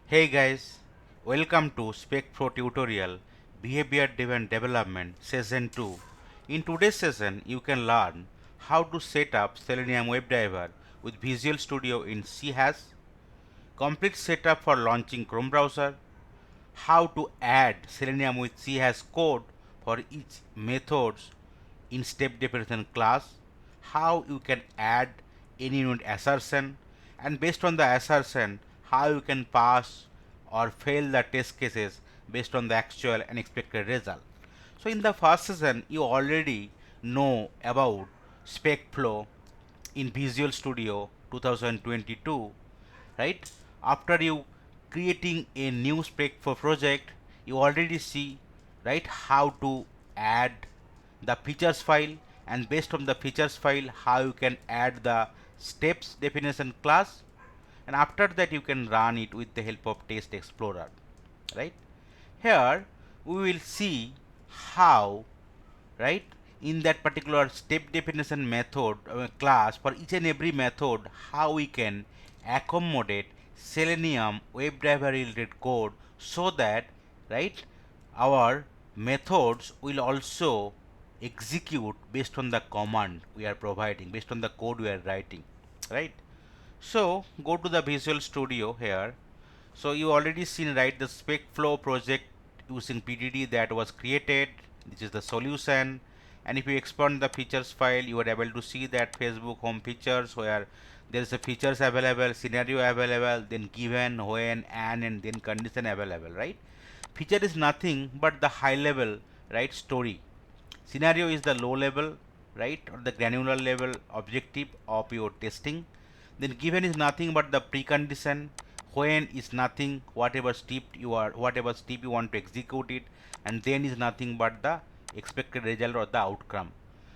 Hey guys, welcome to SpecFlow tutorial Behavior Driven Development Session 2. In today's session, you can learn how to set up Selenium WebDriver with Visual Studio in C#, complete setup for launching Chrome browser, how to add Selenium with C# code for each methods in step definition class, how you can add any NUnit assertion, and based on the assertion, how you can pass or fail the test cases based on the actual and expected result. So in the first session, you already know about SpecFlow in Visual Studio 2022, right? After you creating a new SpecFlow project, you already see, right, how to add the features file, and based on the features file, how you can add the steps definition class, and after that you can run it with the help of test explorer, right? Here we will see how, right, in that particular step definition method class, for each and every method, how we can accommodate Selenium WebDriver related code, so that, right, our methods will also execute based on the command we are providing, based on the code we are writing, right? So go to the Visual Studio here. So you already seen, right, the SpecFlow project using PDD that was created. This is the solution, and if you expand the features file, you are able to see that Facebook home features, where there is a features available, scenario available, then given, when, and then condition available, right? Feature is nothing but the high level, right, story. Scenario is the low level, right, or the granular level objective of your testing. Then given is nothing but the precondition. When is nothing, whatever step you want to execute it, and then is nothing but the expected result or the outcome.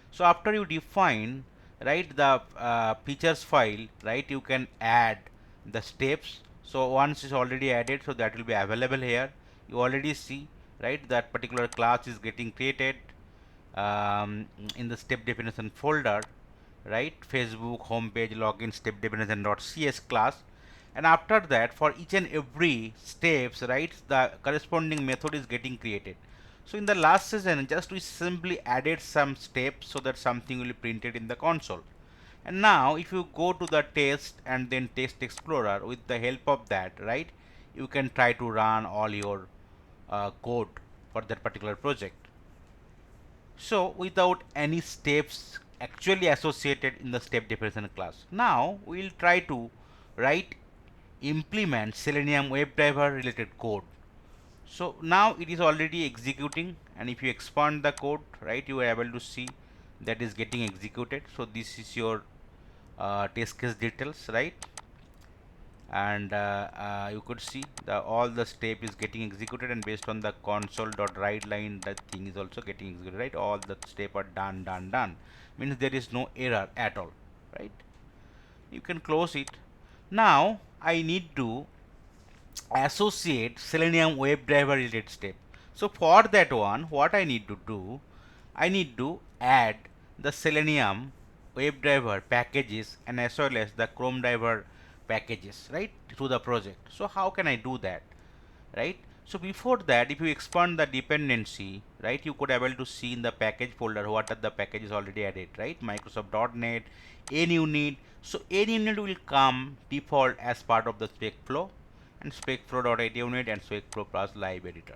So after you define, right, the features file, right, you can add the steps. So once is already added, so that will be available here. You already see, right, that particular class is getting created in the step definition folder, right? Facebook homepage login step definition.cs class, and after that, for each and every steps, right, the corresponding method is getting created. So in the last session, just we simply added some steps so that something will be printed in the console. And now if you go to the test and then test explorer, with the help of that, right, you can try to run all your code for that particular project. So without any steps actually associated in the step definition class. Now we will try to write implement Selenium WebDriver related code. So now it is already executing, and if you expand the code, right, you are able to see that is getting executed. So this is your test case details, right? And you could see the all the step is getting executed, and based on the console.write line, that thing is also getting executed, right? All the step are done, means there is no error at all, right? You can close it. Now I need to associate Selenium WebDriver related step. So for that one, what I need to do, I need to add the Selenium WebDriver packages and as well as the Chrome driver packages, right, to the project. So how can I do that, right? So before that, if you expand the dependency, right, you could able to see in the package folder what are the packages already added, right? Microsoft.NET, NUnit. So NUnit will come default as part of the SpecFlow, and SpecFlow.NUnit and SpecFlow plus live editor.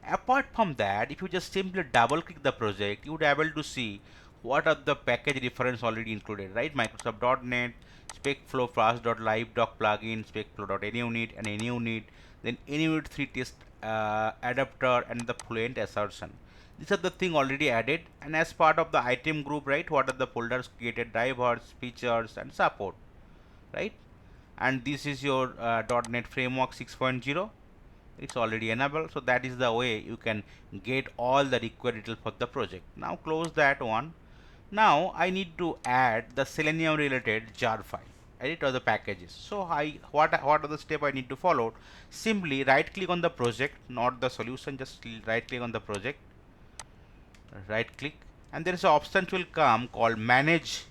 Apart from that, if you just simply double click the project, you would able to see what are the package reference already included, right? Microsoft.NET, SpecFlow plus.live.doc plugin, SpecFlow.NUnit and NUnit, then NUnit 3 test adapter and the fluent assertion. These are the thing already added, and as part of the item group, right, what are the folders created, drivers, features and support, right? And this is your .NET Framework 6.0. It's already enabled, so that is the way you can get all the required details for the project. Now close that one. Now I need to add the Selenium related jar file, edit all the packages. So what are the steps I need to follow? Simply right click on the project, not the solution, just right click on the project, right click, and there is an option will come called manage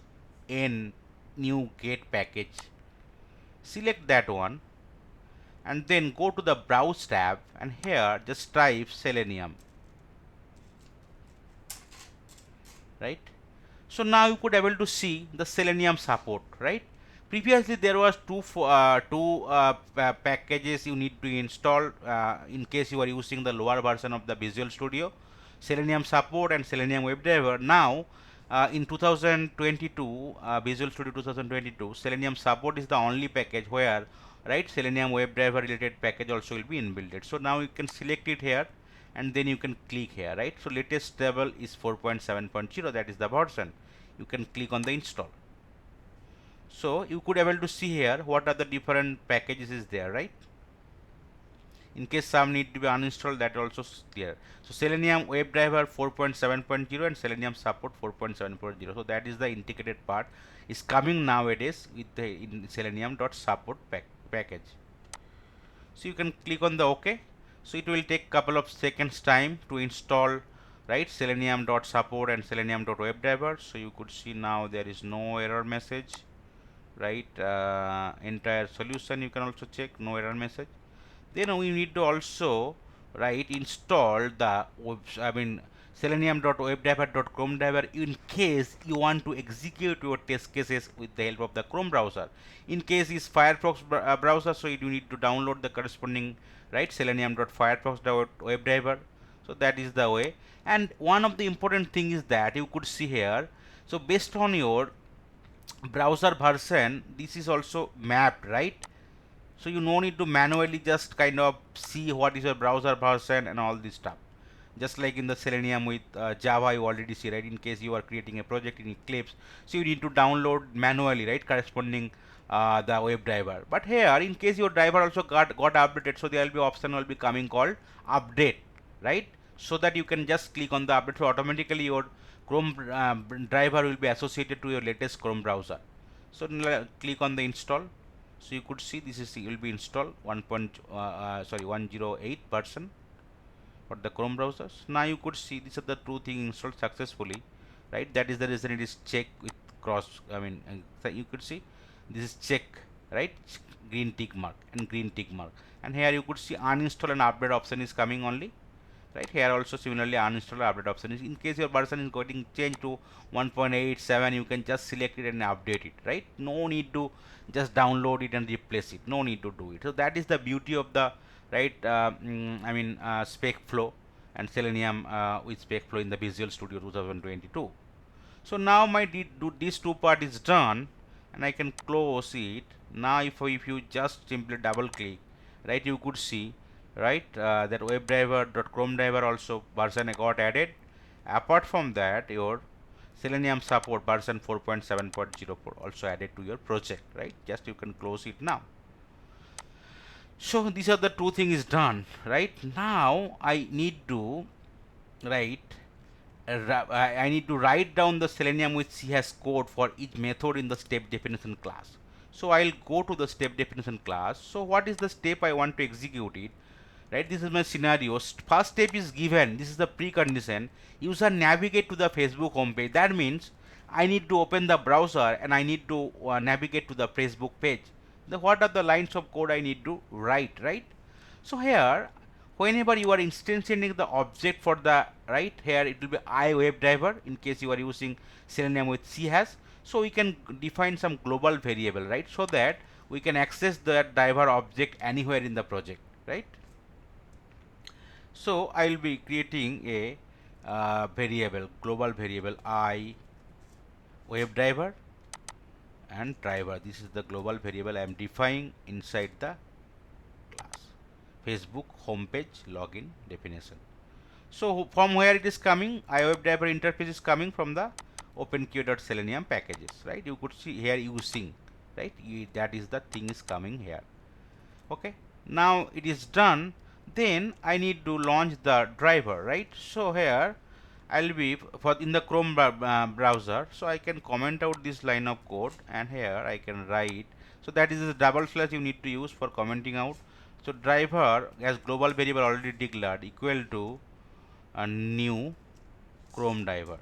in new get package. Select that one, and then go to the browse tab, and here just type Selenium, right? So now you could able to see the Selenium support, right? Previously there was packages you need to install in case you are using the lower version of the Visual Studio, Selenium support and Selenium WebDriver. Now in 2022, Visual Studio 2022, Selenium support is the only package where, right, Selenium WebDriver related package also will be inbuilt. So now you can select it here, and then you can click here, right? So latest level is 4.7.0, that is the version. You can click on the install. So you could able to see here what are the different packages is there, right? In case some need to be uninstalled, that also there. So Selenium WebDriver 4.7.0 and Selenium support 4.7.0. So that is the integrated part is coming nowadays with the in selenium.support package. So you can click on the OK. So it will take couple of seconds time to install, right, selenium.support and selenium.webdriver. So you could see now there is no error message, right? Entire solution you can also check, no error message. Then we need to also, right, install the selenium.webdriver.chrome driver in case you want to execute your test cases with the help of the Chrome browser. In case is Firefox browser, so you need to download the corresponding, right, selenium.firefox.webdriver. So that is the way. And one of the important thing is that you could see here, so based on your browser version, this is also mapped, right? So you no need to manually just kind of see what is your browser version and all this stuff. Just like in the Selenium with Java, you already see, right? In case you are creating a project in Eclipse, so you need to download manually, right, corresponding the WebDriver. But here, in case your driver also got updated, so there will be option will be coming called update, right? So that you can just click on the update, so automatically your Chrome driver will be associated to your latest Chrome browser. So click on the install. So you could see this is will be installed 108 version for the Chrome browsers. Now you could see these are the two things installed successfully, right? That is the reason it is check with cross. So you could see this is check, right? Green tick mark and green tick mark, and here you could see uninstall and update option is coming only, right? Here also similarly uninstall update option is, in case your version is getting changed to 1.87, you can just select it and update it, right? No need to just download it and replace it, no need to do it. So that is the beauty of the, right, SpecFlow and Selenium with SpecFlow in the Visual Studio 2022. So now my this two part is done, and I can close it. Now if you just simply double click, right, you could see, right, that WebDriver.chrome driver also version got added. Apart from that, your Selenium support version 4.7.04 also added to your project, right? Just you can close it now. So these are the two things done, right? Now I need to, right, I need to write down the Selenium with CS code for each method in the step definition class. So I'll go to the step definition class. So what is the step I want to execute it? Right, this is my scenario. First step is given. This is the precondition. User navigate to the Facebook homepage. That means I need to open the browser and I need to navigate to the Facebook page. What are the lines of code I need to write, right? So here, whenever you are instantiating the object for the, right, here it will be iWebDriver in case you are using Selenium with C hash. So we can define some global variable, right, so that we can access the driver object anywhere in the project, right? So I will be creating a variable, global variable I WebDriver and driver. This is the global variable I am defining inside the class. Facebook homepage login definition. So from where it is coming, iWebDriver interface is coming from the OpenQA.Selenium packages, right? You could see here using, right? That is the thing is coming here. Okay. Now it is done. Then I need to launch the driver, right? So here I'll be for in the Chrome browser, so I can comment out this line of code, and here I can write. So that is the double slash you need to use for commenting out. So driver as global variable already declared equal to a new Chrome driver.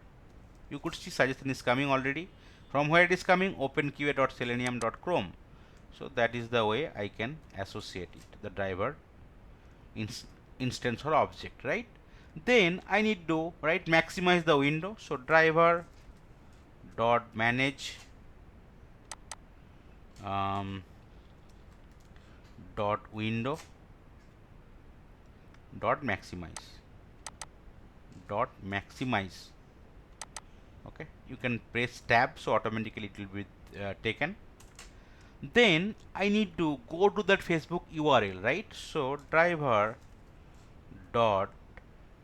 You could see suggestion is coming already. From where it is coming? OpenQA.Selenium.chrome. So that is the way I can associate it, the driver instance or object, right? Then I need to maximize the window. So driver dot manage dot window dot maximize. Okay, you can press tab, so automatically it will be taken. Then I need to go to that Facebook URL, right? So driver dot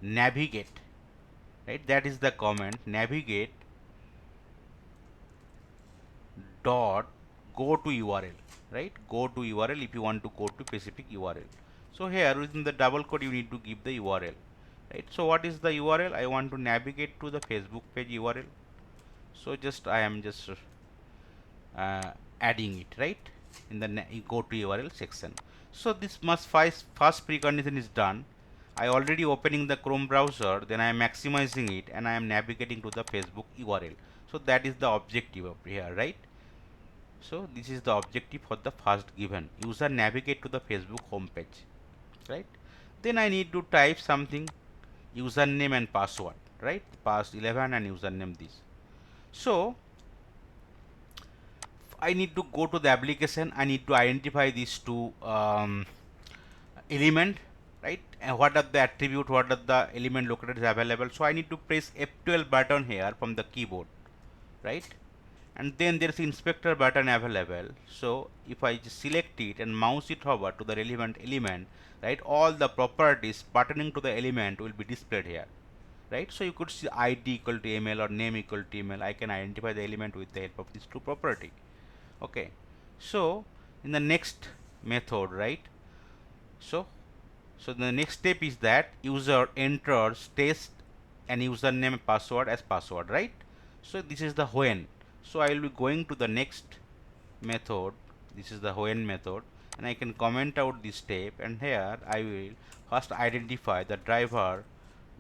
navigate, right? That is the comment, navigate dot go to URL, right? Go to URL if you want to go to specific URL. So here within the double quote you need to give the URL, right? So what is the URL? I want to navigate to the Facebook page URL. So just I am just adding it, right, in the go to URL section. So this must first precondition is done. I already opening the Chrome browser, then I am maximizing it and I am navigating to the Facebook URL. So that is the objective of here, right? So this is the objective for the first given, user navigate to the Facebook homepage, right? Then I need to type something, username and password, right? Pass 11 and username this. So I need to go to the application. I need to identify these two element, right? And what are the attribute, what are the element located is available. So I need to press F12 button here from the keyboard, right? And then there is inspector button available. So if I just select it and mouse it over to the relevant element, right, all the properties pertaining to the element will be displayed here, right? So you could see ID equal to email or name equal to email. I can identify the element with the help of these two property. Okay, so in the next method, right, so the next step is that user enters test and username and password as password, right? So this is the when. So I will be going to the next method. This is the when method, and I can comment out this step, and here I will first identify the driver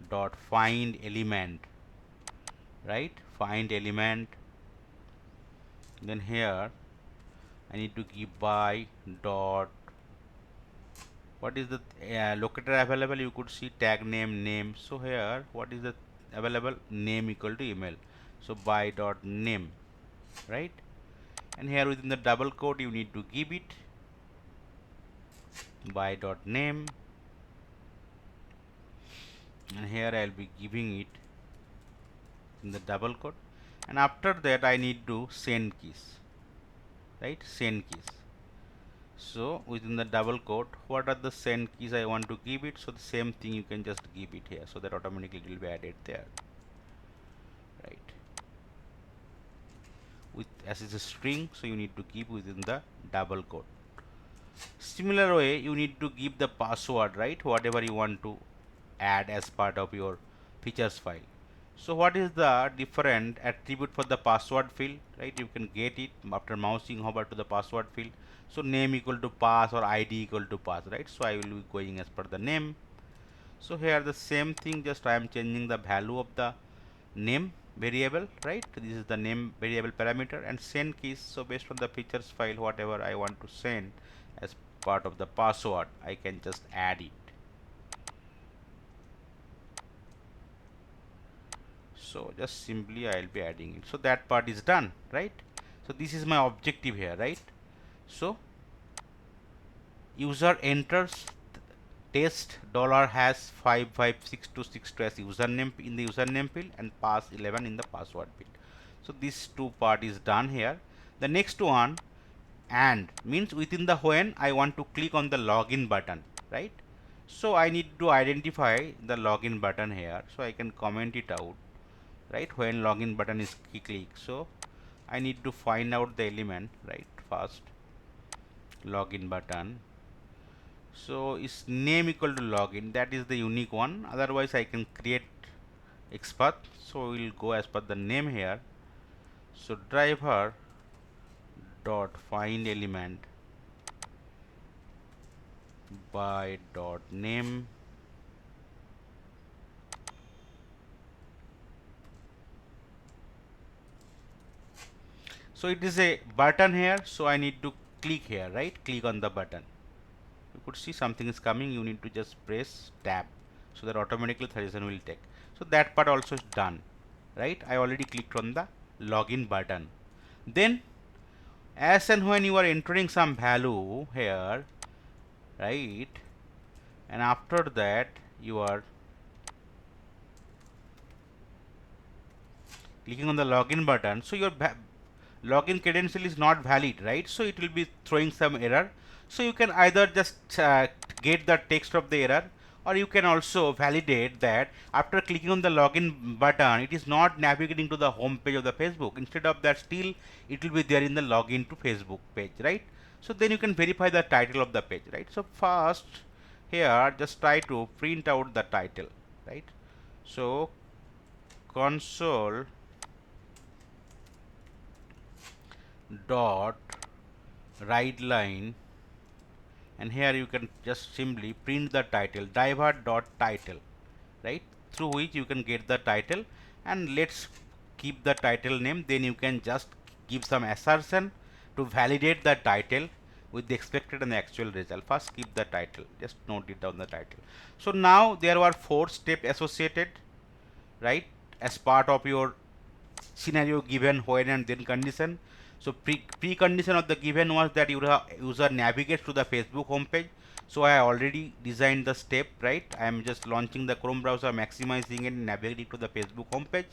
dot find element, right? Find element. Then here I need to give by dot what is the locator available. You could see tag name. So here what is the available, name equal to email. So by dot name, right? And here within the double quote you need to give it by dot name, and here I'll be giving it in the double quote, and after that I need to send keys, right? Send keys. So within the double quote, what are the send keys I want to give it? So the same thing you can just give it here, so that automatically it will be added there, right? With as is a string, so you need to keep within the double quote. Similar way you need to give the password, right? Whatever you want to add as part of your features file. So what is the different attribute for the password field, right? You can get it after mousing over to the password field. So name equal to pass or ID equal to pass, right? So I will be going as per the name. So here the same thing, just I am changing the value of the name variable, right? This is the name variable parameter, and send keys. So based on the features file, whatever I want to send as part of the password, I can just add it. So just simply I will be adding it. So that part is done, right? So this is my objective here, right? So user enters test $#55626 as username in the username field and pass 11 in the password field. So this two part is done here. The next one, and means within the when I want to click on the login button, right? So I need to identify the login button here, so I can comment it out, right? When login button is clicked, so I need to find out the element, right? First login button. So is name equal to login, that is the unique one, otherwise I can create XPath. So we'll go as per the name here. So driver dot find element by dot name. So it is a button here, so I need to click here, right? Click on the button. You could see something is coming. You need to just press tab so that automatically suggestion will take. So that part also is done, right? I already clicked on the login button. Then as and when you are entering some value here, right, and after that you are clicking on the login button, so your login credential is not valid, right? So it will be throwing some error. So you can either just get the text of the error, or you can also validate that after clicking on the login button it is not navigating to the home page of the Facebook. Instead of that, still it will be there in the login to Facebook page, right? So then you can verify the title of the page, right? So first here just try to print out the title, right? So console dot write line, and here you can just simply print the title driver dot title, right, through which you can get the title. And let's keep the title name. Then you can just give some assertion to validate the title with the expected and the actual result. First keep the title, just note it down the title. So now there were 4 steps associated, right, as part of your scenario given when and then condition. So precondition of the given was that user navigates to the Facebook homepage. So I already designed the step, right? I am just launching the Chrome browser, maximizing and navigating to the Facebook homepage.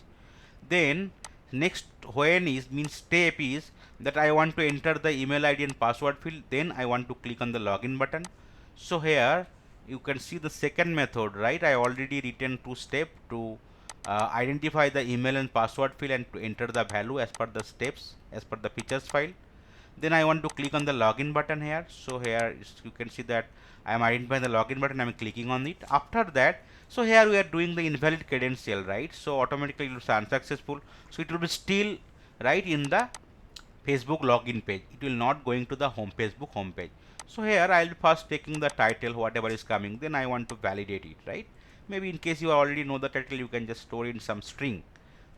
Then next when is means step is that I want to enter the email ID and password field. Then I want to click on the login button. So here you can see the second method, right? I already written 2 steps to identify the email and password field and to enter the value as per the steps as per the features file. Then I want to click on the login button here. So here you can see that I am identifying the login button. I am clicking on it. After that, so here we are doing the invalid credential, right? So automatically it will be unsuccessful. So it will be still right in the Facebook login page. It will not going to the home Facebook home page. So here I will be first taking the title, whatever is coming. Then I want to validate it, right? Maybe in case you already know the title, you can just store in some string.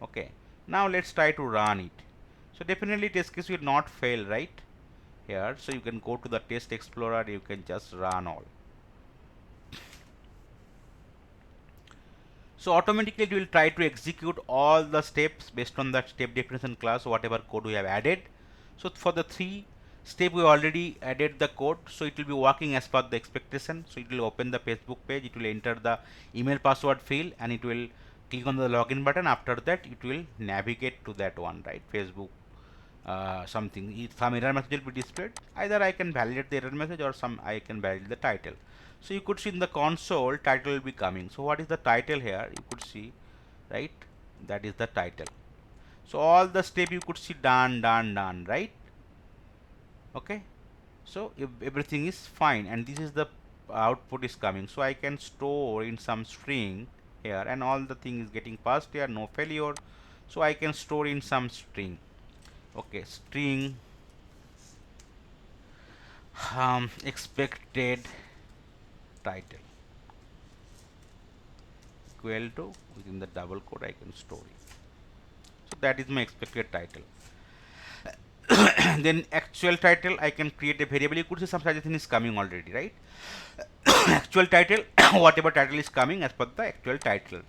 Okay. Now let's try to run it. So definitely test case will not fail, right? Here, so you can go to the test explorer. You can just run all. So automatically it will try to execute all the steps based on that step definition class, whatever code we have added. So for the 3 step we already added the code, so it will be working as per the expectation. So it will open the Facebook page, it will enter the email password field, and it will click on the login button. After that it will navigate to that one, right, Facebook something. Some error message will be displayed. Either I can validate the error message or some I can validate the title. So you could see in the console title will be coming. So what is the title here? You could see, right, that is the title. So all the step you could see done, right? Okay. So if everything is fine, and this is the output is coming. So I can store in some string here, and all the thing is getting passed here, no failure. So I can store in some string. Okay, string expected title equal to, within the double quote I can store it. So that is my expected title. Then actual title, I can create a variable. You could see some suggestion is coming already, right? Actual title, whatever title is coming as per the actual title.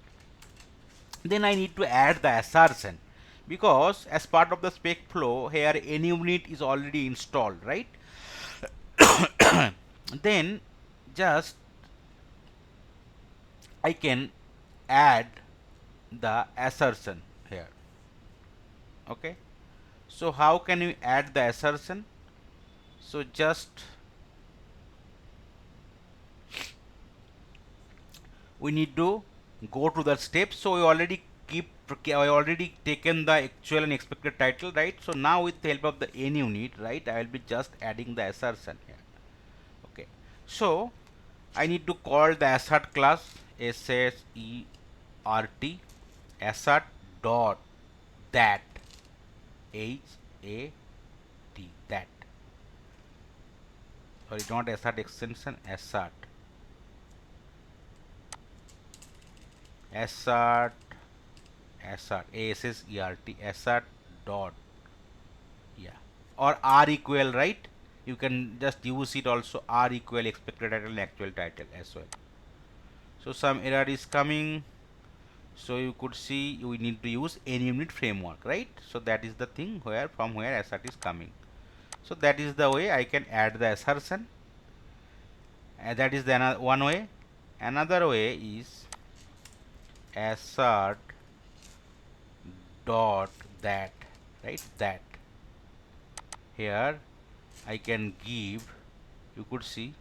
Then I need to add the assertion, because as part of the SpecFlow here NUnit is already installed, right? Then just I can add the assertion here. Okay, so how can you add the assertion? So just we need to go to the steps. So we already I already taken the actual and expected title, right? So now with the help of the NUnit, right, I will be just adding the assertion here. Okay, so I need to call the assert class, assert assert dot that, that, sorry, not assert extension, assert assert assert dot, yeah, or r equal, right, You can just use it also r equal expected title and actual title as well. So some error is coming. So you could see we need to use NUnit framework, right? So that is the thing where from where assert is coming. So that is the way I can add the assertion. That is the one way. Another way is assert dot that, right? That here I can give, you could see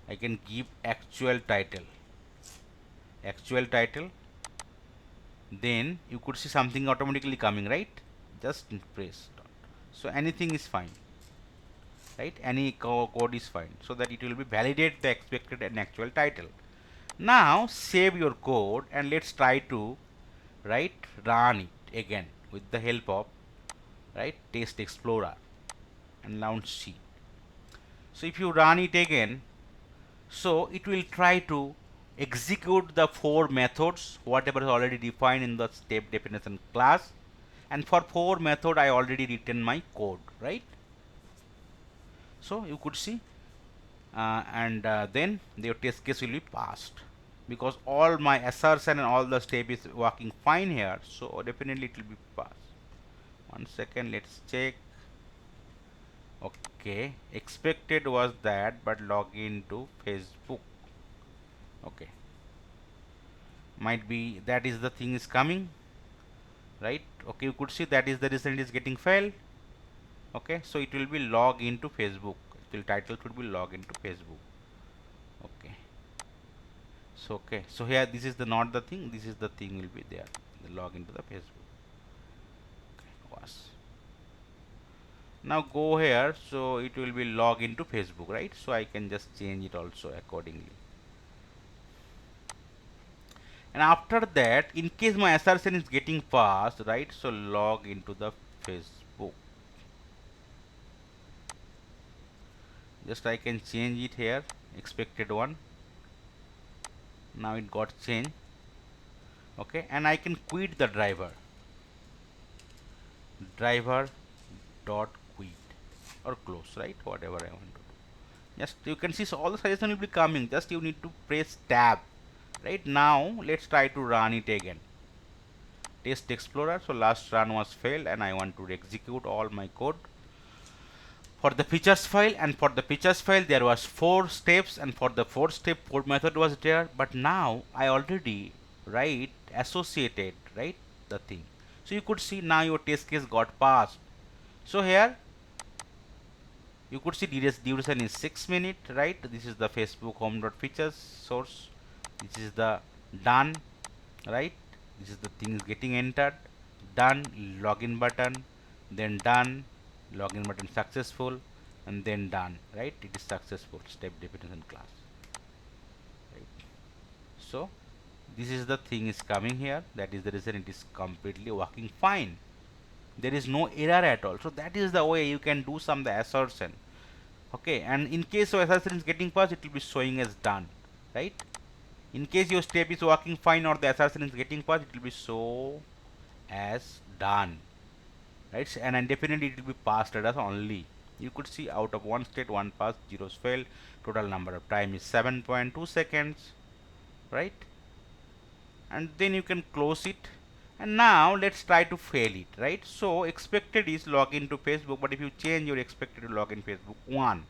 I can give actual title, then you could see something automatically coming, right? Just press dot. So anything is fine, right? Any code is fine, so that it will be validate the expected and actual title. Now save your code and let's try to run it again with the help of test explorer and launch C. So if you run it again, so it will try to execute the 4 methods whatever is already defined in the step definition class, and for 4 method I already written my code, right? So you could see and then your test case will be passed because all my assertion and all the step is working fine here, so definitely it will be passed. One second, let's check. Okay, expected was that, but login to Facebook. Okay, might be that is the thing is coming, right? Okay, you could see that is the reason it is getting failed. Okay, so it will be log into Facebook. The title should be log into Facebook. Okay, so okay, so here this is the not the thing, this is the thing will be there, the log into the Facebook. Okay, was now go here, so it will be log into Facebook, right? So I can just change it also accordingly. And after that, in case my assertion is getting passed, right? So log into the Facebook. Just I can change it here, expected one. Now it got changed. Okay, and I can quit the driver. Driver dot quit or close, right? Whatever I want to do. Just you can see, so all the suggestion will be coming. Just you need to press tab. Right now, let's try to run it again. Test explorer. So last run was failed, and I want to execute all my code for the features file. And for the features file, there was 4 steps, and for the 4th step, 4 method was there. But now I already associated the thing. So you could see now your test case got passed. So here you could see duration is 6 minutes, right? This is the Facebook home.features source. This is the done, right? This is the thing is getting entered, done, login button, then done, login button successful, and then done, right? It is successful, step definition class, right? So this is the thing is coming here, that is the reason it is completely working fine. There is no error at all. So that is the way you can do some the assertion. Okay, and in case of assertion is getting passed, it will be showing as done, right? In case your step is working fine or the assertion is getting passed, it will be show as done, right? And definitely it will be passed as only. You could see out of 1 state 1 passed, 0s failed. Total number of time is 7.2 seconds, right? And then you can close it. And now let's try to fail it, right? So expected is login to Facebook, but if you change your expected to login Facebook 1,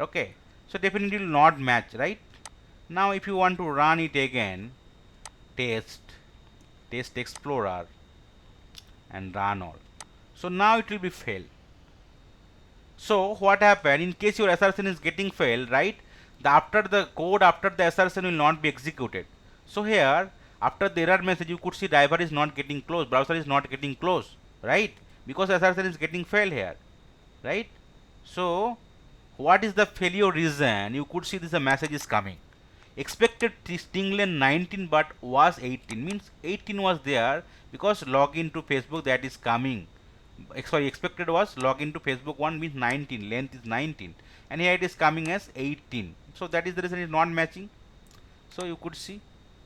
okay, so definitely will not match, right? Now if you want to run it again, test explorer and run all. So now it will be failed. So what happened in case your assertion is getting failed, right? After the code after the assertion will not be executed. So here after the error message you could see driver is not getting closed, browser is not getting closed, right? Because assertion is getting failed here, right? So what is the failure reason? You could see this message is coming. Expected string length 19 but was 18, means 18 was there because login to Facebook that is coming. Sorry, expected was login to Facebook 1 means 19, length is 19, and here it is coming as 18. So that is the reason it is not matching. So you could see,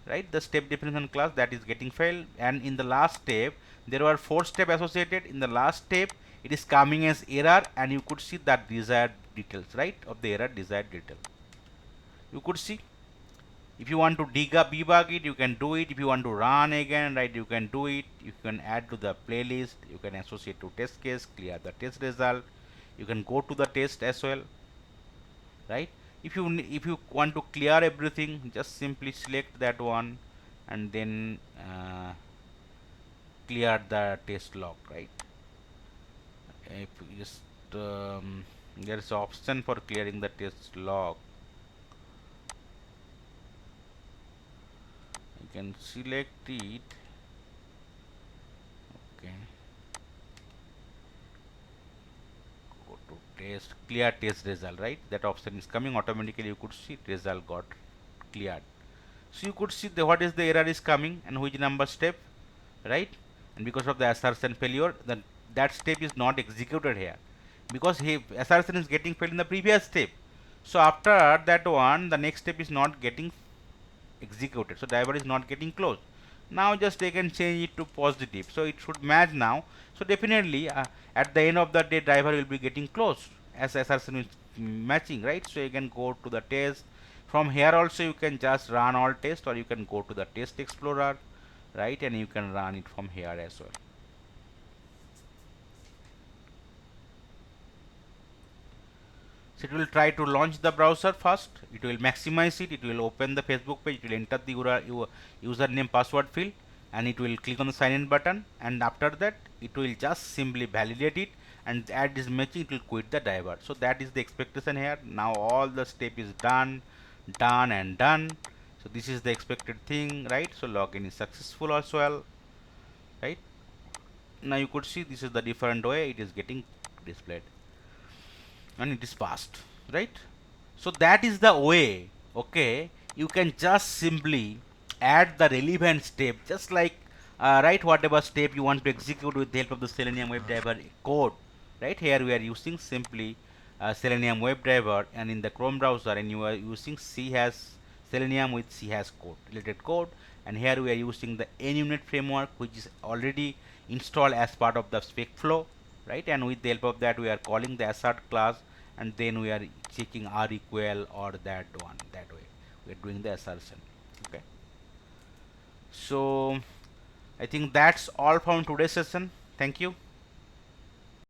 right, the step definition class that is getting failed, and in the last step there were 4 steps associated. In the last step it is coming as error, and you could see that desired details, right, of the error desired detail. You could see if you want to debug it, you can do it. If you want to run again, right, you can do it. You can add to the playlist. You can associate to test case, clear the test result. You can go to the test as well, right. If you want to clear everything, just simply select that one and then clear the test log, right. If you just there is option for clearing the test log. You can select it. Okay, go to test, clear test result, right. That option is coming automatically. You could see result got cleared. So you could see what is the error is coming and which number step, right. And because of the assertion failure, then that step is not executed here, because assertion is getting failed in the previous step. So after that one, the next step is not getting executed, so driver is not getting closed. Now just they can change it to positive, so it should match now. So definitely at the end of the day, driver will be getting closed as assertion is matching, right. So you can go to the test. From here also you can just run all test, or you can go to the test explorer, right, and you can run it from here as well. So it will try to launch the browser first. It will maximize it. It will open the Facebook page. It will enter the username password field, and it will click on the sign in button. And after that, it will just simply validate it, and add this matching. It will quit the driver. So that is the expectation here. Now all the step is done, done and done. So this is the expected thing, right? So login is successful as well, right? Now you could see this is the different way it is getting displayed, and it is passed, right. So that is the way, okay, you can just simply add the relevant step, just like right, whatever step you want to execute with the help of the Selenium WebDriver code, right. Here we are using simply Selenium WebDriver, and in the Chrome browser, and you are using C has Selenium with C has code related code, and here we are using the NUnit framework, which is already installed as part of the SpecFlow, right. And with the help of that, we are calling the assert class, and then we are checking r equal or that one. That way we are doing the assertion. Okay, so I think that's all from today's session. Thank you.